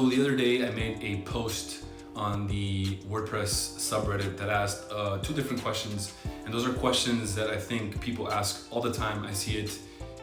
So the other day I made a post on the WordPress subreddit that asked two different questions, and those are questions that I think people ask all the time. I see it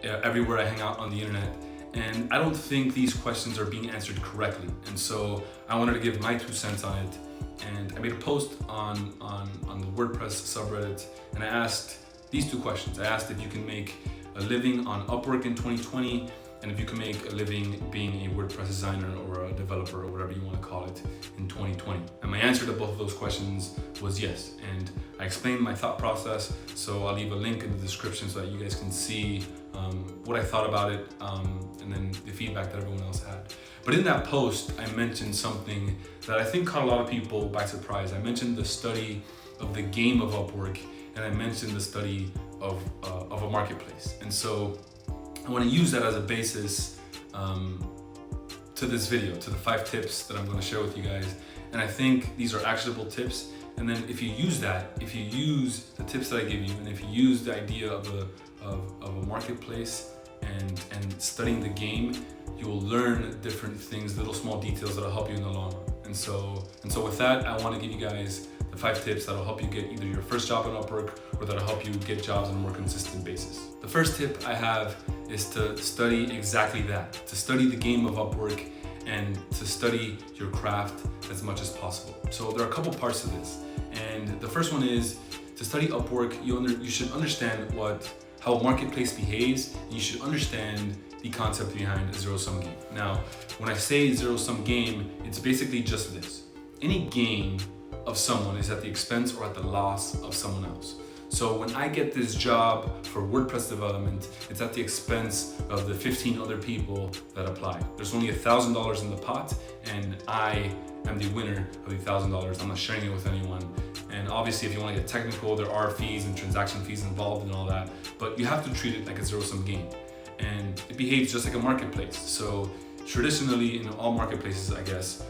everywhere I hang out on the internet, and I don't think these questions are being answered correctly, and so I wanted to give my 2 cents on it. And I made a post on the WordPress subreddit, and I asked these 2 questions. I asked if you can make a living on Upwork in 2020, and if you can make a living being a WordPress designer or a developer or whatever you want to call it in 2020. And my answer to both of those questions was yes. And I explained my thought process, so I'll leave a link in the description so that you guys can see what I thought about it, and then the feedback that everyone else had. But in that post, I mentioned something that I think caught a lot of people by surprise. I mentioned the study of the game of Upwork, and I mentioned the study of a marketplace. And so I want to use that as a basis to this video, to the 5 tips that I'm going to share with you guys. And I think these are actionable tips. And then if you use that, if you use the tips that I give you, and if you use the idea of a marketplace and studying the game, you will learn different things, little small details that'll help you in the long run. And so with that, I want to give you guys the 5 tips that'll help you get either your first job on Upwork or that'll help you get jobs on a more consistent basis. The first tip I have is to study exactly that, to study the game of Upwork and to study your craft as much as possible. So there are a couple parts to this. And the first one is to study Upwork, you should understand how a marketplace behaves, and you should understand the concept behind a zero-sum game. Now, when I say zero-sum game, it's basically just this. Any gain of someone is at the expense or at the loss of someone else. So when I get this job for WordPress development, it's at the expense of the 15 other people that apply. There's only $1,000 in the pot, and I am the winner of the $1,000. I'm not sharing it with anyone. And obviously, if you want to get technical, there are fees and transaction fees involved and all that, but you have to treat it like a zero-sum game. And it behaves just like a marketplace. So traditionally, in all marketplaces, I guess,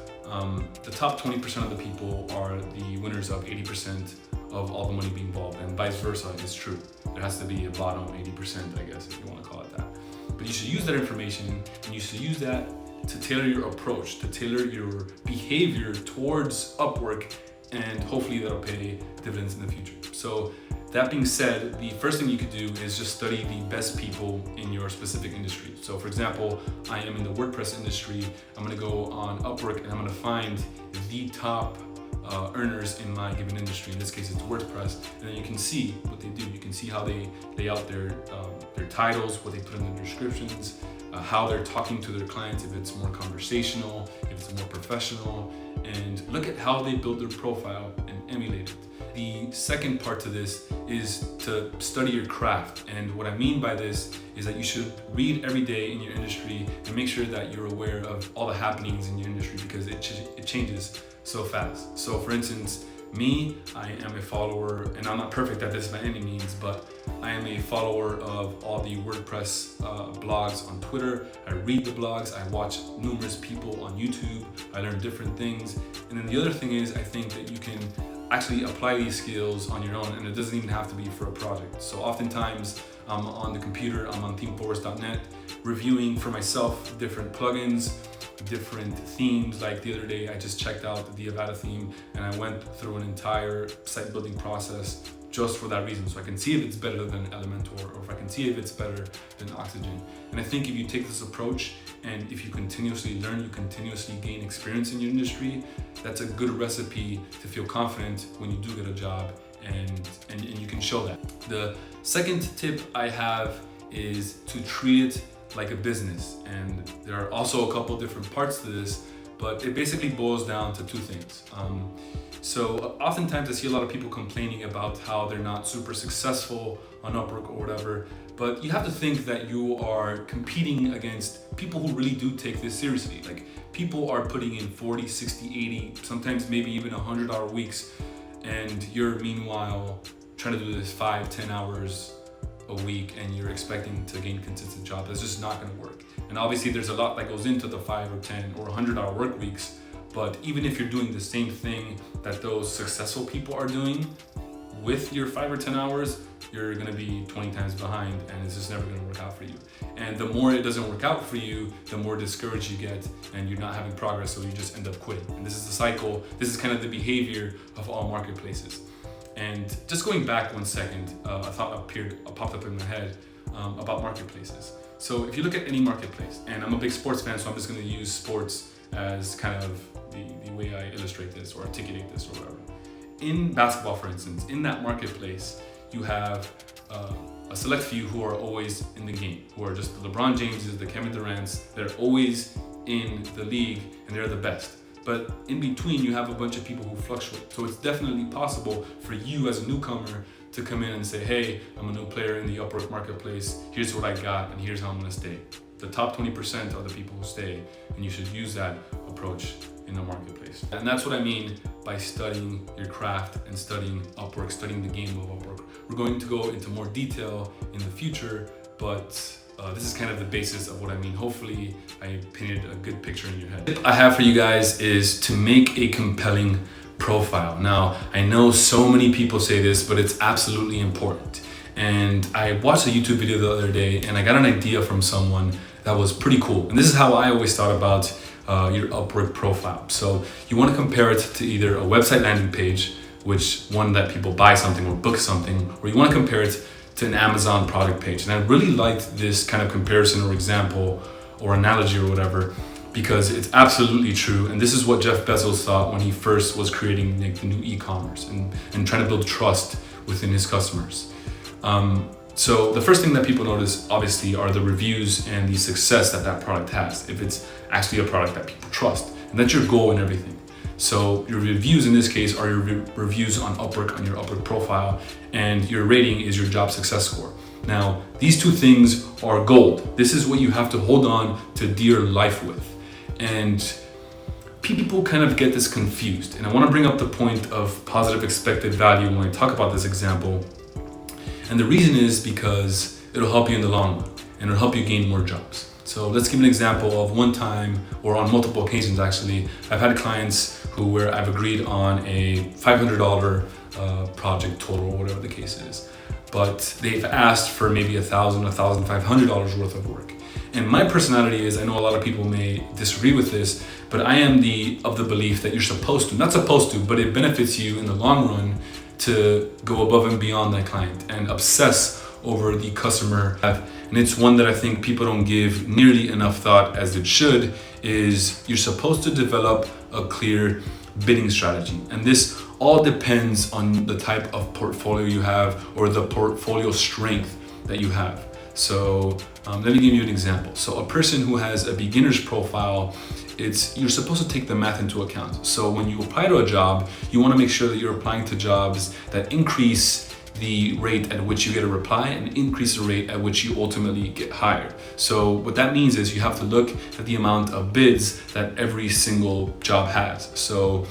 the top 20% of the people are the winners of 80% of all the money being involved, and vice versa is true. There has to be a bottom 80%, I guess, if you want to call it that. But you should use that information, and you should use that to tailor your approach, to tailor your behavior towards Upwork, and hopefully that'll pay dividends in the future. So that being said, the first thing you could do is just study the best people in your specific industry. So for example, I am in the WordPress industry. I'm gonna go on Upwork and I'm gonna find the top earners in my given industry. In this case, it's WordPress. And then you can see what they do. You can see how they lay out their titles, what they put in their descriptions, how they're talking to their clients, if it's more conversational, if it's more professional, and look at how they build their profile and emulate it. The second part to this is to study your craft. And what I mean by this is that you should read every day in your industry and make sure that you're aware of all the happenings in your industry, because it changes so fast. So for instance, me, I am a follower, and I'm not perfect at this by any means, but I am a follower of all the WordPress blogs on Twitter. I read the blogs, I watch numerous people on YouTube, I learn different things. And then the other thing is, I think that you can actually apply these skills on your own, and it doesn't even have to be for a project. So oftentimes I'm on the computer, I'm on themeforest.net, reviewing for myself different plugins, different themes. Like the other day, I just checked out the Avada theme, and I went through an entire site building process just for that reason. So I can see if it's better than Elementor, or if I can see if it's better than Oxygen. And I think if you take this approach, and if you continuously learn, you continuously gain experience in your industry, that's a good recipe to feel confident when you do get a job, and you can show that. The second tip I have is to treat it like a business. And there are also a couple different parts to this, but it basically boils down to 2 things. So oftentimes I see a lot of people complaining about how they're not super successful on Upwork or whatever, but you have to think that you are competing against people who really do take this seriously. Like, people are putting in 40, 60, 80, sometimes maybe even 100-hour weeks, and you're meanwhile trying to do this 5-10 hours a week, and you're expecting to gain consistent job. That's just not going to work. And obviously there's a lot that goes into the 5 or 10 or 100-hour work weeks, but even if you're doing the same thing that those successful people are doing with your 5 or 10 hours, you're going to be 20 times behind, and it's just never going to work out for you. And the more it doesn't work out for you, the more discouraged you get and you're not having progress, so you just end up quitting. And this is the cycle, this is kind of the behavior of all marketplaces. And just going back 1 second, a thought popped up in my head about marketplaces. So if you look at any marketplace, and I'm a big sports fan, so I'm just gonna use sports as kind of the way I illustrate this or articulate this or whatever. In basketball, for instance, in that marketplace, you have a select few who are always in the game, who are just the LeBron Jameses, the Kevin Durants, they're always in the league and they're the best. But in between, you have a bunch of people who fluctuate. So it's definitely possible for you as a newcomer to come in and say, hey, I'm a new player in the Upwork marketplace, here's what I got and here's how I'm gonna stay. The top 20% are the people who stay, and you should use that approach in the marketplace. And that's what I mean by studying your craft and studying Upwork, studying the game of Upwork. We're going to go into more detail in the future, but this is kind of the basis of what I mean. Hopefully I painted a good picture in your head. The tip I have for you guys is to make a compelling profile. Now, I know so many people say this, but it's absolutely important. And I watched a YouTube video the other day and I got an idea from someone that was pretty cool. And this is how I always thought about your Upwork profile. So you want to compare it to either a website landing page, which one that people buy something or book something, or you want to compare it to an Amazon product page. And I really liked this kind of comparison or example or analogy or whatever, because it's absolutely true. And this is what Jeff Bezos thought when he first was creating the new e-commerce and trying to build trust within his customers. So the first thing that people notice, obviously, are the reviews and the success that that product has, if it's actually a product that people trust. And that's your goal in everything. So your reviews in this case are your reviews on Upwork, on your Upwork profile, and your rating is your job success score. Now, these two things are gold. This is what you have to hold on to dear life with. And people kind of get this confused. And I want to bring up the point of positive expected value when I talk about this example. And the reason is because it'll help you in the long run and it'll help you gain more jobs. So let's give an example of one time, or on multiple occasions actually, I've had clients where I've agreed on a $500 project total, or whatever the case is. But they've asked for maybe $1,000, $1,500 worth of work. And my personality is, I know a lot of people may disagree with this, but I am of the belief that you're supposed to, not supposed to, but it benefits you in the long run to go above and beyond that client and obsess over the customer. And it's one that I think people don't give nearly enough thought as it should, is you're supposed to develop a clear bidding strategy. And this all depends on the type of portfolio you have or the portfolio strength that you have. So let me give you an example. So a person who has a beginner's profile, you're supposed to take the math into account. So when you apply to a job, you want to make sure that you're applying to jobs that increase the rate at which you get a reply and increase the rate at which you ultimately get hired. So what that means is you have to look at the amount of bids that every single job has. So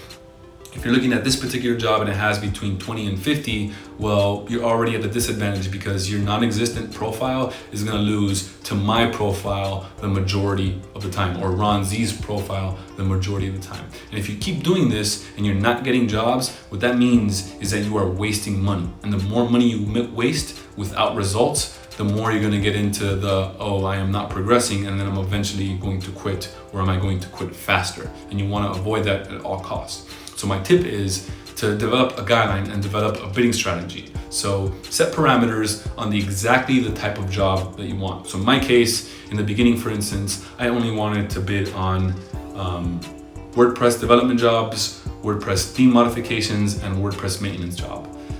if you're looking at this particular job and it has between 20 and 50, well, you're already at a disadvantage because your non-existent profile is gonna lose to my profile the majority of the time, or Ron Z's profile the majority of the time. And if you keep doing this and you're not getting jobs, what that means is that you are wasting money. And the more money you waste without results, the more you're gonna get into I am not progressing and then I'm eventually going to quit, or am I going to quit faster? And you wanna avoid that at all costs. So my tip is to develop a guideline and develop a bidding strategy. So set parameters on exactly the type of job that you want. So in my case, in the beginning, for instance, I only wanted to bid on WordPress development jobs, WordPress theme modifications, and WordPress maintenance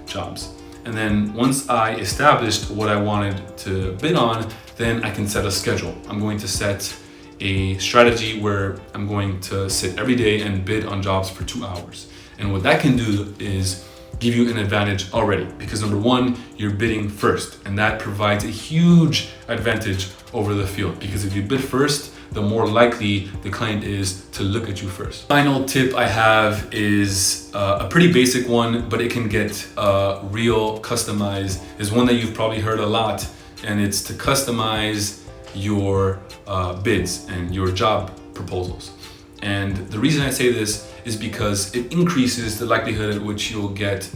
jobs. And then once I established what I wanted to bid on, then I can set a schedule. I'm going to set a strategy where I'm going to sit every day and bid on jobs for 2 hours. And what that can do is give you an advantage already, because number one, you're bidding first, and that provides a huge advantage over the field, because if you bid first, the more likely the client is to look at you first. Final tip I have is a pretty basic one, but it can get real customized, is one that you've probably heard a lot, and it's to customize your bids and your job proposals. And the reason I say this is because it increases the likelihood at which you'll get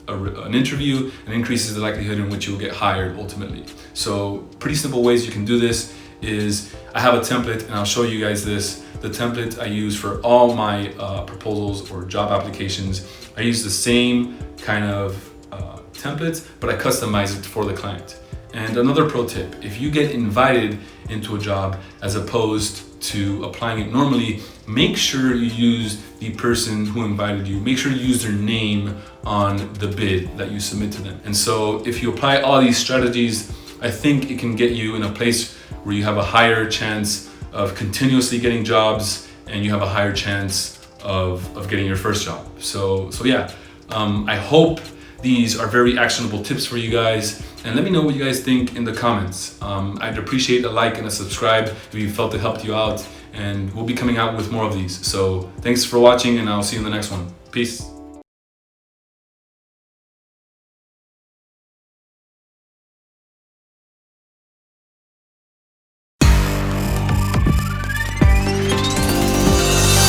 an interview and increases the likelihood in which you will get hired ultimately. So pretty simple ways you can do this is I have a template, and I'll show you guys this. The template I use for all my proposals or job applications, I use the same kind of template, but I customize it for the client. And another pro tip, if you get invited into a job as opposed to applying it normally, make sure you use the person who invited you. Make sure you use their name on the bid that you submit to them. And so if you apply all these strategies, I think it can get you in a place where you have a higher chance of continuously getting jobs, and you have a higher chance of getting your first job. So yeah, I hope these are very actionable tips for you guys, and let me know what you guys think in the comments. I'd appreciate a like and a subscribe if you felt it helped you out, and we'll be coming out with more of these. So thanks for watching, and I'll see you in the next one. Peace.